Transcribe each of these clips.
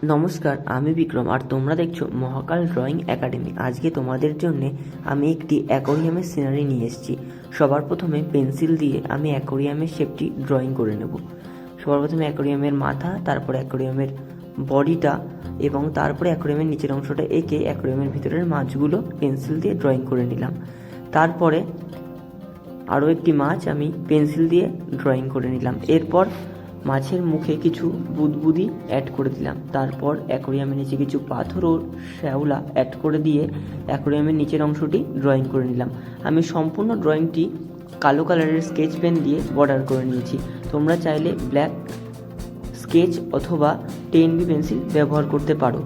নমস্কার, আমি বিক্রম আর তোমরা দেখছো মহাকাল ড্রয়িং একাডেমি। আজকে তোমাদের জন্য আমি একটি অ্যাকোয়ারিয়ামের সিনারি নিয়ে এসেছি। সবার প্রথমে পেন্সিল দিয়ে আমি অ্যাকোয়ারিয়ামের শেপটি ড্রয়িং করে নেব। সবার প্রথমে অ্যাকোয়ারিয়ামের মাথা, তারপর অ্যাকোয়ারিয়ামের বডিটা এবং তারপরে অ্যাকোয়ারিয়ামের নিচের অংশটা এঁকে অ্যাকোয়ারিয়ামের ভিতরের মাছগুলো পেন্সিল দিয়ে ড্রয়িং করে নিলাম। তারপরে আরও একটি মাছ আমি পেন্সিল দিয়ে ড্রয়িং করে নিলাম। এরপর মাছের মুখে কিছু বুদবুদি অ্যাড করে দিলাম। তারপর অ্যাকোয়ারিয়ামের নিচে কিছু পাথর ও শ্যাওলা অ্যাড করে দিয়ে অ্যাকোয়ারিয়ামের নিচের অংশটি ড্রয়িং করে নিলাম। আমি সম্পূর্ণ ড্রয়িংটি কালো কালারের স্কেচ পেন দিয়ে বর্ডার করে নিয়েছি। তোমরা চাইলে ব্ল্যাক স্কেচ অথবা 10B পেন্সিল ব্যবহার করতে পারো।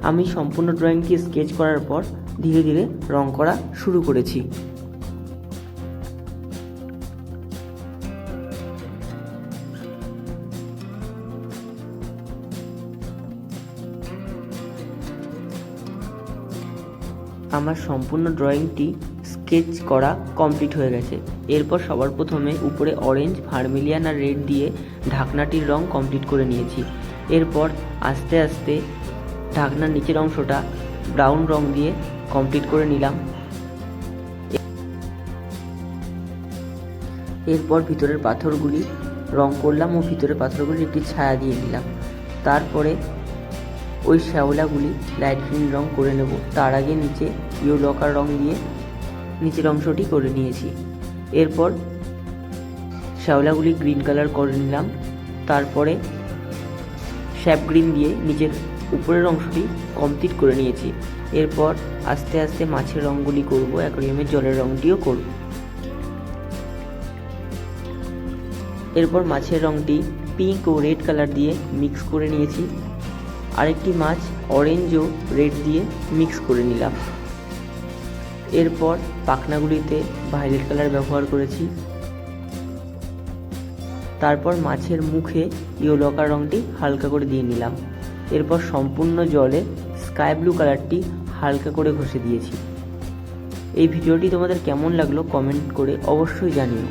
আমি সম্পূর্ণ ড্রয়িংটি স্কেচ করার পর ধীরে ধীরে রং করা শুরু করেছি। আমার সম্পূর্ণ ড্রয়িংটি স্কেচ করা কমপ্লিট হয়ে গেছে। এরপর সবার প্রথমে উপরে অরেঞ্জ, ভার্মিলিয়ান আর রেড দিয়ে ঢাকনাটির রং কমপ্লিট করে নিয়েছি। এরপর আস্তে আস্তে ঢাকনার নিচের অংশটা ব্রাউন রং দিয়ে কমপ্লিট করে নিলাম। এরপর ভিতরের পাথরগুলি রং করলাম ও ভিতরের পাথরগুলি একটি ছায়া দিয়ে দিলাম। তারপরে ওই শ্যাওলাগুলি লাইট গ্রিন রং করে নেব। তার আগে নিচে ইয়েলো অকার রং দিয়ে নিচের অংশটি করে নিয়েছি। এরপর শ্যাওলাগুলি গ্রিন কালার করে নিলাম। তারপরে শ্যাপ গ্রিন দিয়ে নিচের উপরের অংশটি কমপ্লিট করে নিয়েছি। এরপর আস্তে আস্তে মাছের রঙগুলি করব, অ্যাকোয়ারিয়ামের জলের রঙটিও করব। এরপর মাছের রঙটি পিঙ্ক ও রেড কালার দিয়ে মিক্স করে নিয়েছি। আরেকটি মাছ অরেঞ্জ ও রেড দিয়ে মিক্স করে নিলাম। এরপর পাখনাগুলিতে ভায়োলেট কালার ব্যবহার করেছি। তারপর মাছের মুখে ইয়েলো অকার রঙটি হালকা করে দিয়ে নিলাম। এরপর সম্পূর্ণ জলে স্কাই ব্লু কালারটি হালকা করে ঘষে দিয়েছি। এই ভিডিওটি তোমাদের কেমন লাগলো কমেন্ট করে অবশ্যই জানিও।